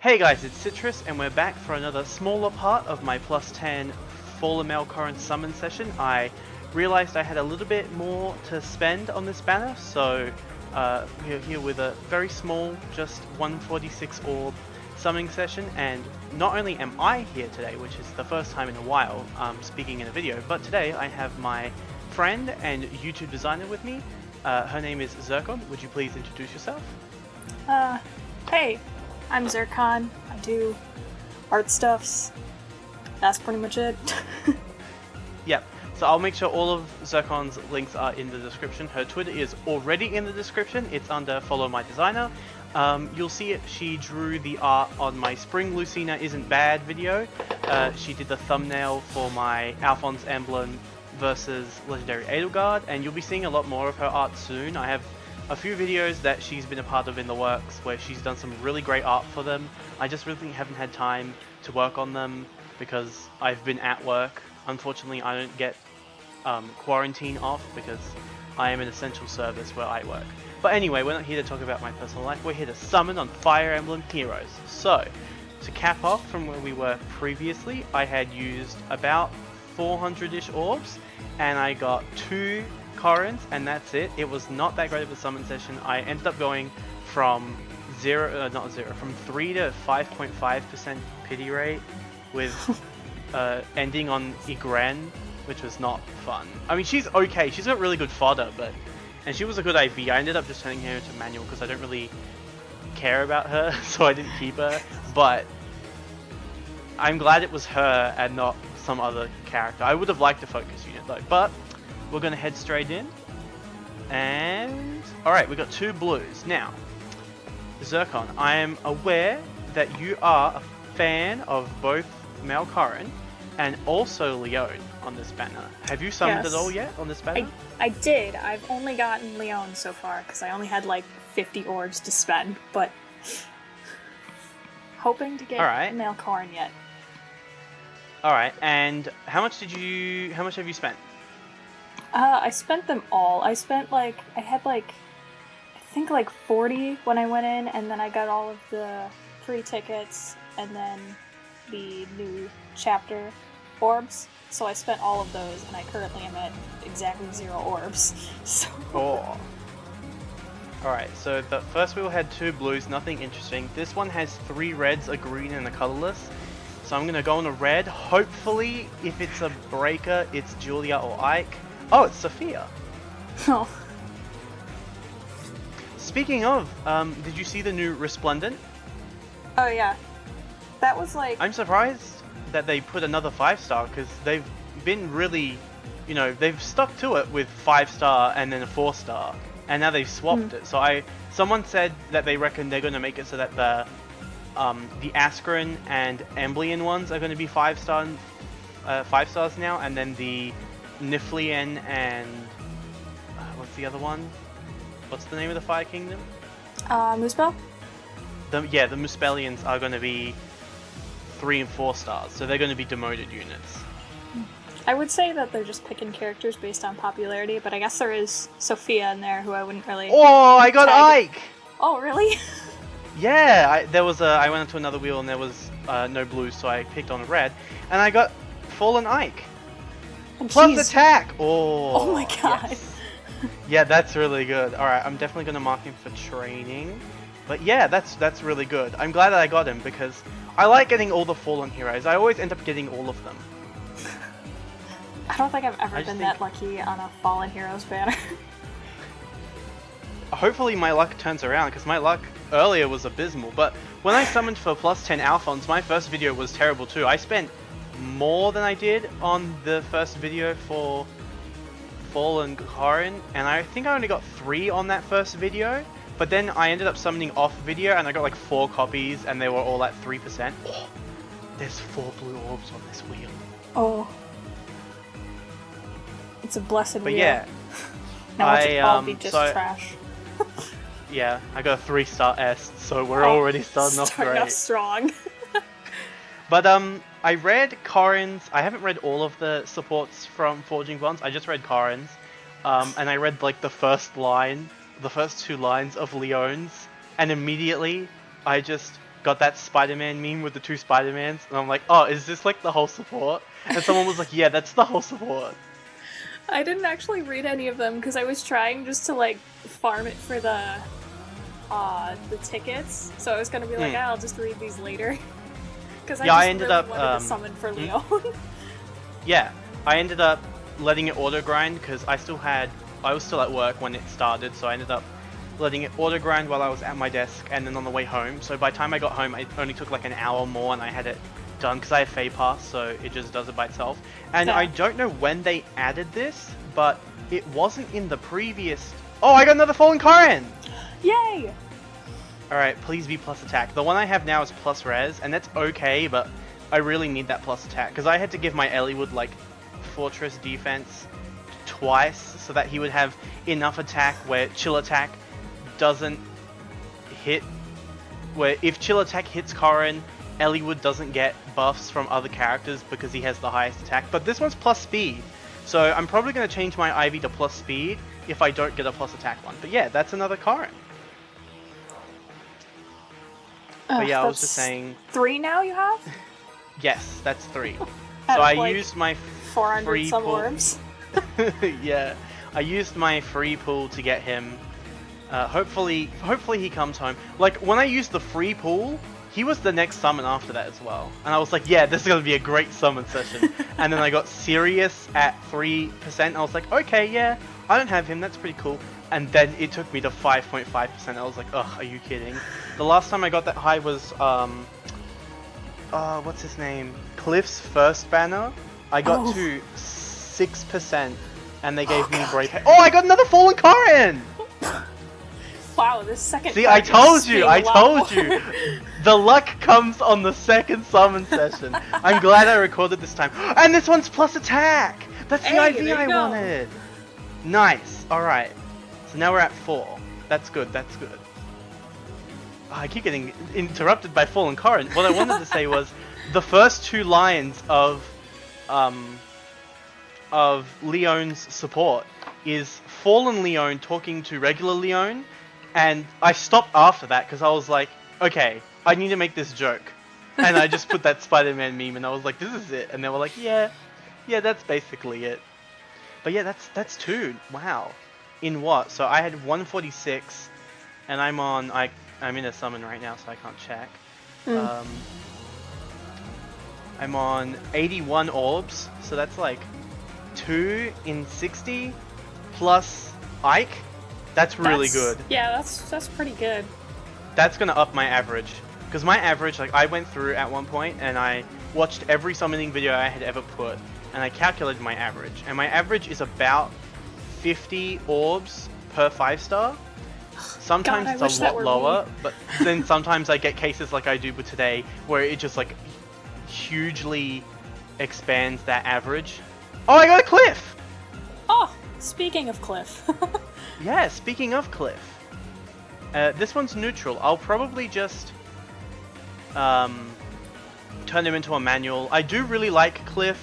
Hey guys, it's Citrus, and we're back for another smaller part of my plus 10 Fallen Male Corrin summon session. I realized I had a little bit more to spend on this banner, so we're here with a very small, just 146 orb summoning session, and not only am I here today, which is the first time in a while speaking in a video, but today I have my friend and YouTube designer with me. Her name is Zircon. Would you please introduce yourself? Hey, I'm Zircon. I do art stuffs. That's pretty much it. Yep. So I'll make sure all of Zircon's links are in the description. Her Twitter is already in the description. It's under Follow My Designer. You'll see it. She drew the art on my Spring Lucina Isn't Bad video. She did the thumbnail for my Alphonse Emblem versus Legendary Edelgard, and you'll be seeing a lot more of her art soon. I have a few videos that she's been a part of in the works where she's done some really great art for them. I just really haven't had time to work on them because I've been at work. Unfortunately, I don't get quarantine off because I am an essential service where I work. But anyway, we're not here to talk about my personal life, we're here to summon on Fire Emblem heroes. So, to cap off from where we were previously, I had used about 400-ish orbs, and I got 2 Corrins, and that's it. It was not that great of a summon session. I ended up going from 3 to 5.5% pity rate, with ending on Igren, which was not fun. I mean, she's okay. She's got really good fodder, and she was a good IV. I ended up just turning her into manual because I don't really care about her, so I didn't keep her. But I'm glad it was her and not some other character. I would have liked a focus unit though, but we're going to head straight in. And alright, we got 2 blues. Now, Zircon, I am aware that you are a fan of both Male Corrin and also Leone on this banner. Have you summoned it all yet on this banner? I did. I've only gotten Leon so far because I only had like 50 orbs to spend, but hoping to get Male Corrin yet. Alright, and how much have you spent? I spent them all. I spent I think like 40 when I went in, and then I got all of the free tickets and then the new chapter orbs. So I spent all of those, and I currently am at exactly 0 orbs. So. Oh. Alright, so the first wheel had 2 blues, nothing interesting. This one has 3 reds, a green, and a colorless. So I'm gonna go on a red. Hopefully, if it's a breaker, it's Julia or Ike. Oh, it's Sophia. Oh. Speaking of, did you see the new Resplendent? Oh yeah. That was like... I'm surprised that they put another 5-star, because they've been really, they've stuck to it with 5-star and then a 4-star, and now they've swapped it. So someone said that they reckon they're going to make it so that the Askren and Emblem ones are going to be 5 stars now, and then the Niflheim and what's the other one? What's the name of the Fire Kingdom? Muspel? The Muspelians are going to be 3 and 4 stars, so they're going to be demoted units. I would say that they're just picking characters based on popularity, but I guess there is Sophia in there who I wouldn't really... Oh, I got Ike! Oh, really? Yeah, I went into another wheel and there was no blues, so I picked on red, and I got Fallen Ike. Plus attack! Oh my god. Yes. Yeah, that's really good. Alright, I'm definitely going to mark him for training. But yeah, that's really good. I'm glad that I got him because I like getting all the Fallen heroes. I always end up getting all of them. I don't think I've ever been that lucky on a Fallen Heroes banner. Hopefully my luck turns around, because my luck earlier was abysmal. But when I summoned for plus 10 Alphonse, my first video was terrible too. I spent more than I did on the first video for Fallen Corrin, and I think I only got 3 on that first video. But then I ended up summoning off video, and I got like 4 copies, and they were all at 3%. Oh, there's 4 blue orbs on this wheel. Oh. It's a blessed wheel. But yeah. Now it'll all be just trash. Yeah, I got a 3-star S, so we're already starting off great. Off strong. But I read Corrin's. I haven't read all of the supports from Forging Bonds. I just read Corrin's, and I read like the first 2 lines of Leone's, and immediately I just got that Spider-Man meme with the two Spider-Mans, and I'm like, oh, is this like the whole support? And someone was like, yeah, that's the whole support. I didn't actually read any of them because I was trying just to like farm it for the tickets. So I was gonna be like, I'll just read these later. Because I ended up wanted to summon for Leon. Yeah, I ended up letting it auto grind because I was still at work when it started, so I ended up letting it auto grind while I was at my desk and then on the way home. So by the time I got home, it only took like an hour more and I had it done because I have Fey Pass, so it just does it by itself. And yeah. I don't know when they added this, but it wasn't in the previous... Oh, I got another Fallen Corrin! Yay! Alright, please be plus attack. The one I have now is plus res, and that's okay, but I really need that plus attack, because I had to give my Eliwood, like, fortress defense twice, so that he would have enough attack where chill attack doesn't hit... Where if chill attack hits Corrin, Eliwood doesn't get buffs from other characters because he has the highest attack. But this one's plus speed, so I'm probably going to change my Ivy to plus speed if I don't get a plus attack one. But yeah, that's another Corrin. But yeah, I was just saying... 3 now you have? Yes, that's 3. So I used my 400 free some pool. orbs. Yeah, I used my free pool to get him. Hopefully he comes home. Like, when I used the free pool, he was the next summon after that as well. And I was like, yeah, this is going to be a great summon session. And then I got Sirius at 3%. I was like, okay, yeah, I don't have him. That's pretty cool. And then it took me to 5.5%. I was like, ugh, are you kidding? The last time I got that high was, what's his name? Cliff's first banner. I got to 6%. And they gave me Brave... Oh, I got another Fallen Corrin! Wow, this second... See, I told you! The luck comes on the second summon session. I'm glad I recorded this time. And this one's plus attack! That's the IV I wanted! Nice, alright. So now we're at 4. That's good, that's good. Oh, I keep getting interrupted by Fallen Corrin. What I wanted to say was, the first 2 lines of Leon's support is Fallen Leon talking to regular Leon, and I stopped after that because I was like, okay, I need to make this joke. And I just put that Spider-Man meme and I was like, this is it. And they were like, yeah, that's basically it. But yeah, that's 2. Wow. In what? So I had 146 and I'm in a summon right now, so I can't check. I'm on 81 orbs, so that's like 2 in 60 plus Ike. That's really good. Yeah, that's pretty good. That's gonna up my average, because my average, like, I went through at one point and I watched every summoning video I had ever put, and I calculated my average, and my average is about 50 orbs per 5-star. Sometimes it's a lot lower, but then sometimes I get cases like I do with today, where it just like hugely expands that average. Oh, I got a Cliff! Oh, speaking of Cliff. Yeah, speaking of Cliff. This one's neutral. I'll probably just turn him into a manual. I do really like Cliff,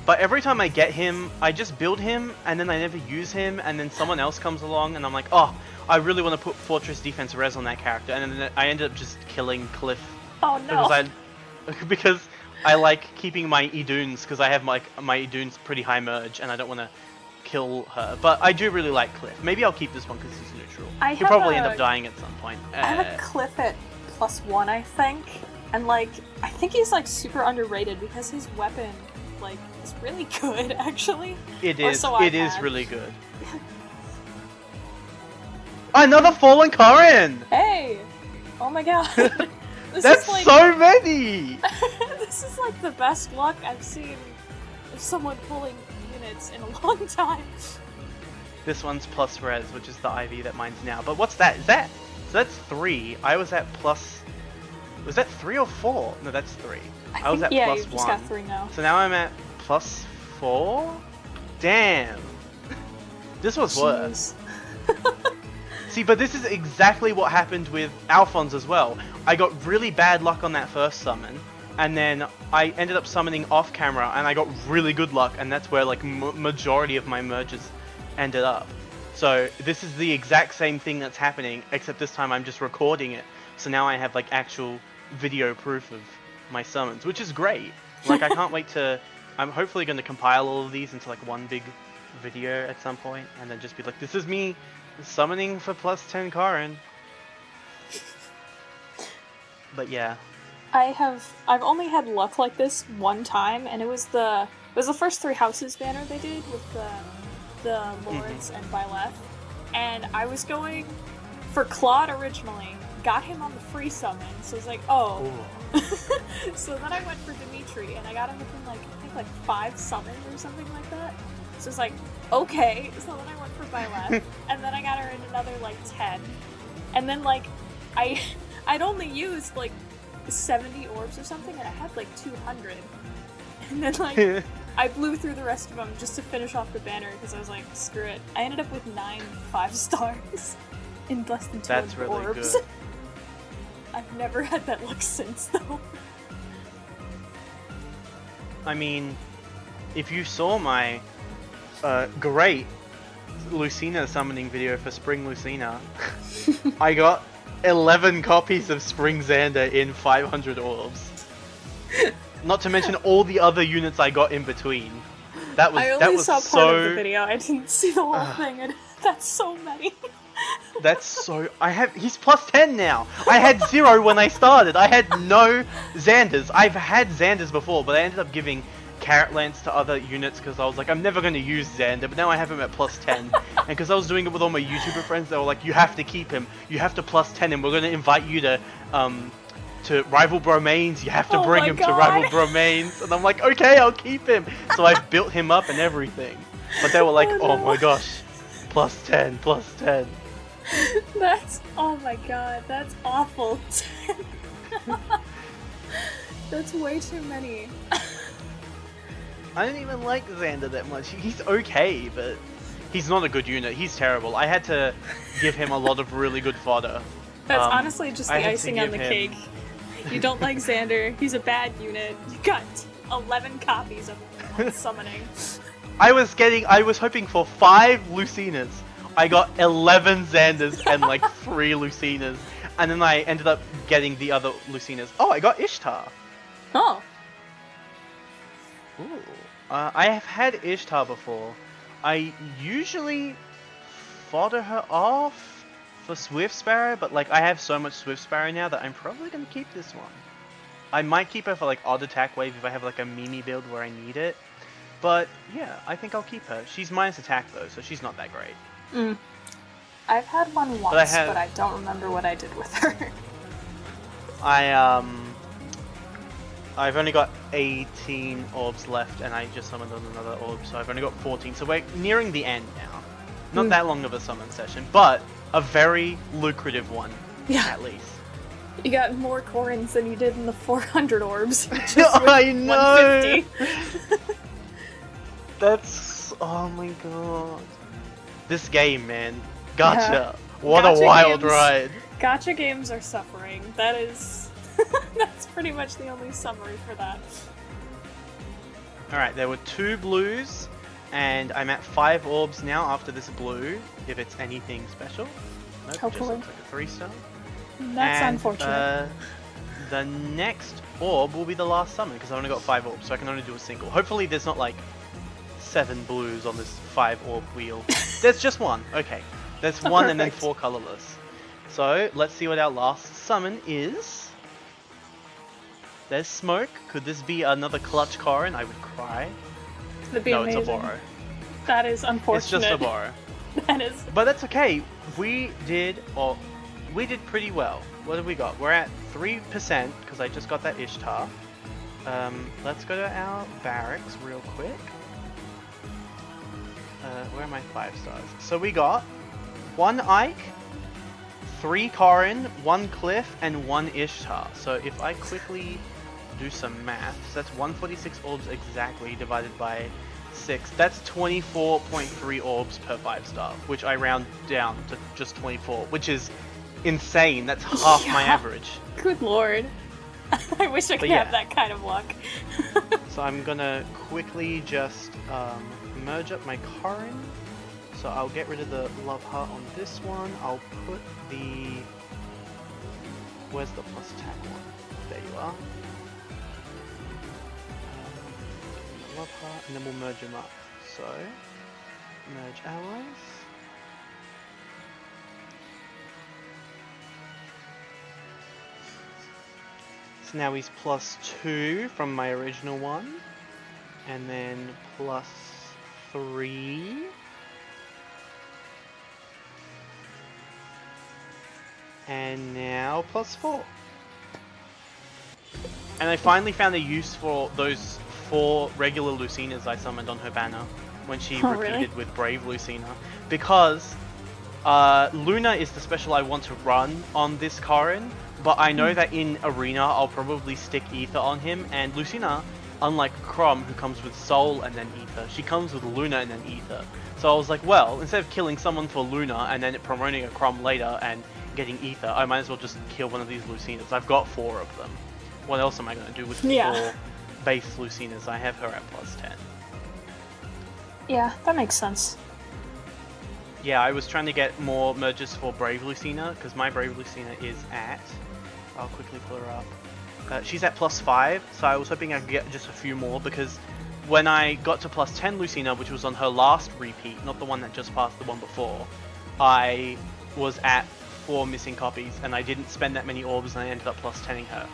but every time I get him, I just build him, and then I never use him, and then someone else comes along, and I'm like, oh, I really want to put Fortress Defense Res on that character, and then I ended up just killing Cliff. Oh no! Because I like keeping my Idunes, because I have my Idunes pretty high merge, and I don't want to kill her. But I do really like Cliff. Maybe I'll keep this one because he's neutral. He'll probably end up dying at some point. I have a Cliff at +1, I think, and like I think he's like super underrated because his weapon like is really good actually. It is. It is really good. Another Fallen Corrin! Hey! Oh my god. That's like, so many! This is like the best luck I've seen of someone pulling units in a long time. This one's plus res, which is the IV that mine's now. But what's that? Is that... So that's 3. I was at plus... Was that 3 or 4? No, that's 3. I was at plus 1. Yeah, you just got 3 now. So now I'm at plus 4? Damn! This was worse. See, but this is exactly what happened with Alphonse as well. I got really bad luck on that first summon, and then I ended up summoning off camera, and I got really good luck, and that's where like majority of my merges ended up. So this is the exact same thing that's happening, except this time I'm just recording it. So now I have like actual video proof of my summons, which is great. Like, I can't wait to... I'm hopefully going to compile all of these into like one big video at some point, and then just be like, this is me summoning for +10 Corrin. But yeah. I've only had luck like this one time, and it was the first 3 houses banner they did with the Lords and Byleth. And I was going for Claude originally, got him on the free summon, so I was like, oh. So then I went for Dimitri, and I got him within like, I think like 5 summons or something like that. So it's like, okay. So then I went for Byleth, and then I got her in another like 10. And then like, I'd only used like 70 orbs or something, and I had like 200. And then like, I blew through the rest of them just to finish off the banner because I was like, screw it. I ended up with 9 5-stars in less than 200 That's really orbs. good. I've never had that luck since, though. I mean, if you saw my great Lucina summoning video for Spring Lucina, I got 11 copies of Spring Xander in 500 orbs. Not to mention all the other units I got in between. I only saw part of the video. I didn't see the whole thing, and that's so many. That's so... He's +10 now! I had 0 when I started. I had no Xanders. I've had Xanders before, but I ended up giving Carrot Lance to other units because I was like, I'm never going to use Xander, but now I have him at +10. And because I was doing it with all my YouTuber friends, they were like, you have to keep him. You have to +10 him. We're going to invite you to Rival Bromains. You have to bring him to Rival Bromains. And I'm like, okay, I'll keep him. So I've built him up and everything. But they were like, oh my gosh, +10, +10. Oh my god, that's awful. That's way too many. I don't even like Xander that much. He's okay, but he's not a good unit. He's terrible. I had to give him a lot of really good fodder. That's honestly just the icing on the cake. You don't like Xander, he's a bad unit. You got 11 copies of him summoning. I was hoping for 5 Lucinas. I got 11 Xanders and like 3 Lucinas. And then I ended up getting the other Lucinas. Oh, I got Ishtar. Oh. Ooh. I have had Ishtar before. I usually fodder her off for Swift Sparrow, but like I have so much Swift Sparrow now that I'm probably going to keep this one. I might keep her for like odd attack wave if I have like a Mimi build where I need it. But yeah, I think I'll keep her. She's minus attack though, so she's not that great. I've had one once, but I don't remember what I did with her. I've only got 18 orbs left, and I just summoned on another orb, so I've only got 14. So we're nearing the end now. Not that long of a summon session, but a very lucrative one, at least. You got more Corrins than you did in the 400 orbs. I know! 150. That's... oh my god. This game, man. Gotcha. Yeah. What a wild ride. Gacha games are suffering. That is... that's pretty much the only summary for that. Alright, there were 2 blues, and I'm at 5 orbs now after this blue, if it's anything special. Nope, hopefully. Just looks like a 3-star. That's unfortunate. The next orb will be the last summon, because I only got 5 orbs, so I can only do a single. Hopefully there's not like 7 blues on this 5 orb wheel. There's just 1, okay. There's 1 and then 4 colorless. So, let's see what our last summon is. There's smoke. Could this be another clutch Corrin? I would cry. That'd be amazing. It's a Borrow. That is unfortunate. It's just a Borrow. That is... but that's okay. We did pretty well. What have we got? We're at 3% because I just got that Ishtar. Let's go to our barracks real quick. Where are my 5 stars? So we got 1 Ike, 3 Corrin, 1 Cliff, and 1 Ishtar. So if I quickly do some maths, that's 146 orbs exactly divided by 6. That's 24.3 orbs per 5-star, which I round down to just 24, which is insane. That's half my average. Good lord. I wish I could have that kind of luck. So I'm gonna quickly just merge up my Corrin. So I'll get rid of the Love Heart on this one. I'll put the Where's the plus attack one? There you are. Love heart, and then we'll merge them up. So, merge allies. So now he's +2 from my original one, and then +3. And now +4. And I finally found a use for those 4 regular Lucinas I summoned on her banner when she repeated really? with Brave Lucina. Because Luna is the special I want to run on this Corrin, but I know that in Arena I'll probably stick Ether on him, and Lucina, unlike Chrom who comes with Soul and then Ether, she comes with Luna and then Ether. So I was like, well, instead of killing someone for Luna and then promoting a Chrom later and getting Ether, I might as well just kill one of these Lucinas. I've got 4 of them. What else am I going to do with 4 base Lucinas? I have her at +10. Yeah, that makes sense. Yeah, I was trying to get more merges for Brave Lucina, because my Brave Lucina is at... I'll quickly pull her up. She's at +5, so I was hoping I could get just a few more, because when I got to +10 Lucina, which was on her last repeat, not the one that just passed the one before, I was at 4 missing copies, and I didn't spend that many orbs, and I ended up +10ing her.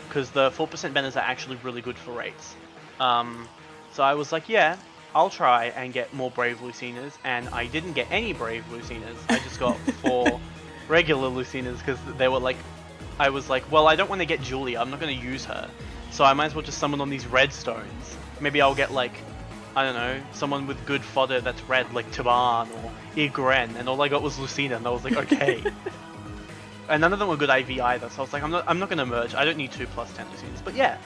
Because the 4% banners are actually really good for rates. So I was like, yeah, I'll try and get more Brave Lucinas, and I didn't get any Brave Lucinas. I just got 4 regular Lucinas, because they were like, I was like, well, I don't want to get Julia, I'm not going to use her. So I might as well just summon on these red stones. Maybe I'll get like, I don't know, someone with good fodder that's red, like Taban or Igren, and all I got was Lucina, and I was like, okay. And none of them were good IV either, so I was like, I'm not going to merge. I don't need 2 +10 Lucinas. But yeah,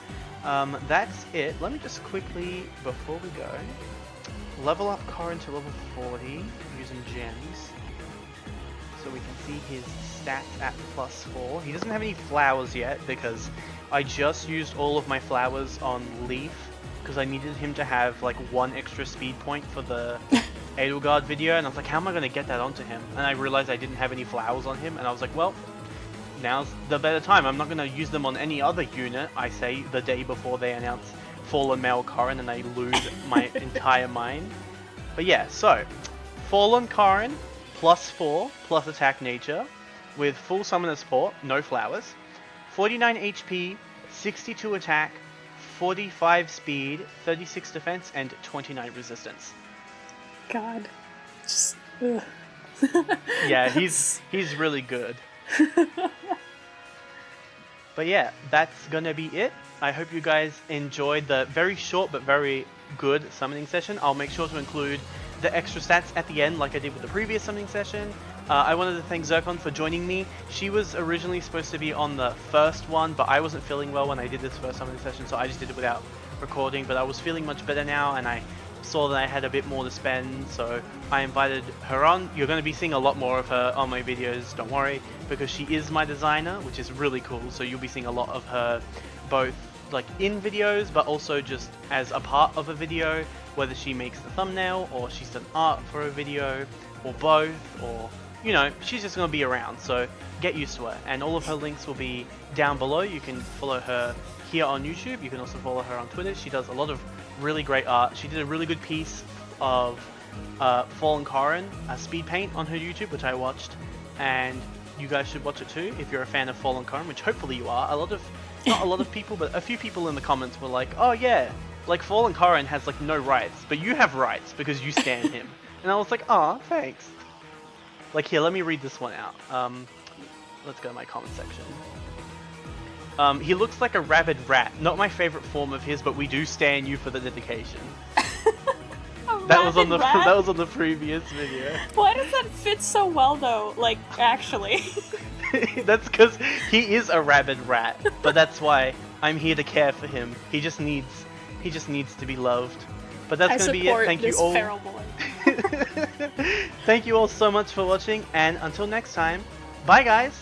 that's it. Let me just quickly, before we go, level up Corrin to level 40 using gems, so we can see his stats at +4. He doesn't have any flowers yet because I just used all of my flowers on Leaf because I needed him to have like 1 extra speed point for the Edelgard video, and I was like, how am I going to get that onto him? And I realized I didn't have any flowers on him, and I was like, well, now's the better time. I'm not going to use them on any other unit, I say, the day before they announce Fallen Male Corrin, and I lose my entire mind. But yeah, so, Fallen Corrin, +4, plus attack nature, with full summoner support, no flowers, 49 HP, 62 attack, 45 speed, 36 defense, and 29 resistance. God. Just, ugh. Yeah, he's really good. But yeah, that's gonna be it. I hope you guys enjoyed the very short but very good summoning session. I'll make sure to include the extra stats at the end like I did with the previous summoning session. I wanted to thank Zircon for joining me. She was originally supposed to be on the first one, but I wasn't feeling well when I did this first summoning session, so I just did it without recording. But I was feeling much better now, and I saw that I had a bit more to spend, so I invited her on. You're going to be seeing a lot more of her on my videos, don't worry, because she is my designer, which is really cool. So you'll be seeing a lot of her both like in videos, but also just as a part of a video, whether she makes the thumbnail or she's done art for a video or both, or you know, she's just going to be around, so get used to her. And all of her links will be down below. You can follow her here on YouTube. You can also follow her on Twitter. She does a lot of really great art. She did a really good piece of Fallen Corrin speed paint on her YouTube, which I watched, and you guys should watch it too if you're a fan of Fallen Corrin, which hopefully you are. Not a lot of people, but a few people in the comments were like, oh yeah, like Fallen Corrin has like no rights, but you have rights because you stan him. And I was like, aw, thanks. Like here, let me read this one out. Let's go to my comment section. He looks like a rabid rat. Not my favorite form of his, but we do stan you for the dedication. That was on the previous video. Why does that fit so well though? Like actually. That's because he is a rabid rat, but that's why I'm here to care for him. He just needs to be loved. But that's gonna be it. Thank you all. Feral boy. Thank you all so much for watching, and until next time, bye guys.